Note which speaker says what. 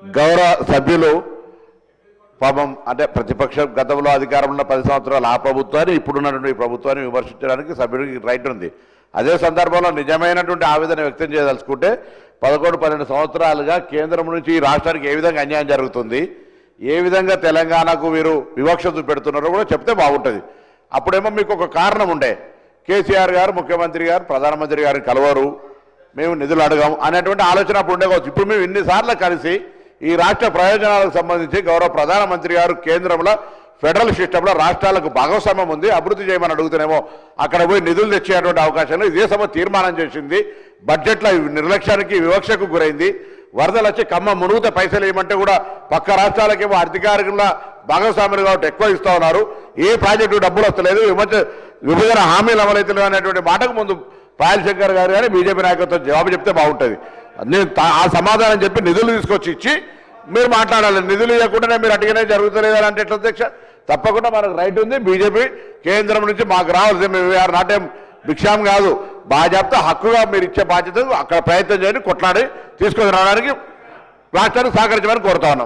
Speaker 1: గౌరవ సభ్యులు పాపం అంటే ప్రతిపక్షం గతంలో అధికారం ఉన్న 10 సంవత్సరాలు ఆ ప్రభుత్వాన్ని ఇప్పుడున్నటువంటి ఈ ప్రభుత్వాన్ని విమర్శించడానికి సభ్యుడికి రైట్ ఉంది. అదే సందర్భంలో నిజమైనటువంటి ఆవేదన వ్యక్తం చేయదలుచుకుంటే 11-12 సంవత్సరాలుగా కేంద్రం నుంచి ఈ రాష్ట్రానికి ఏ విధంగా అన్యాయం జరుగుతుంది, ఏ విధంగా తెలంగాణకు వీరు వివక్ష చూపెడుతున్నారో కూడా చెప్తే బాగుంటుంది. అప్పుడేమో మీకు ఒక కారణం ఉండే, కేసీఆర్ గారు ముఖ్యమంత్రి గారు ప్రధానమంత్రి గారిని కలవరు, మేము నిధులు అడగాము అనేటువంటి ఆలోచన అప్పుడు ఉండేవచ్చు. ఇప్పుడు మేము ఇన్నిసార్లు కలిసి ఈ రాష్ట్ర ప్రయోజనాలకు సంబంధించి గౌరవ ప్రధానమంత్రి గారు కేంద్రంలో ఫెడరల్ సిస్టంలో రాష్ట్రాలకు భాగస్వామ్యం ఉంది, అభివృద్ధి చేయమని అడుగుతూనేమో అక్కడ పోయి నిధులు తెచ్చేటువంటి అవకాశాలు ఇదే సభ తీర్మానం చేసింది. బడ్జెట్లో నిర్లక్ష్యానికి వివక్షకు గురైంది. వరదలు వచ్చి కమ్మ మునుగుతే పైసలు ఏమంటే కూడా పక్క రాష్ట్రాలకేమో అధికారికంగా భాగస్వాములు కాబట్టి ఎక్కువ ఇస్తూ ఉన్నారు. ఏ ప్రాజెక్టు డబ్బులు వస్తలేదు, విభజన హామీలు అమలవుతలేదు అనేటువంటి మాటకు ముందు పాయల్ శంకర్ గారు కానీ బీజేపీ నాయకత్వం జవాబు చెప్తే బాగుంటుంది. నేను ఆ సమాధానం చెప్పి నిధులు తీసుకొచ్చి ఇచ్చి మీరు మాట్లాడాలి. నిధులు ఇవ్వకుండానే మీరు అటుగానే జరుగుతలేదు అంటే ఎట్లా అధ్యక్ష? తప్పకుండా మనకు రైట్ ఉంది. బీజేపీ కేంద్రం నుంచి మాకు రావాల్సింది, మేము వీఆర్ నాట్ ఏం భిక్షాం కాదు, బాధ్యత హక్కుగా మీరు ఇచ్చే బాధ్యత అక్కడ ప్రయత్నం చేయండి, కొట్లాడి తీసుకొని రావడానికి రాష్ట్రానికి సహకరించమని కోరుతా ఉన్నాం.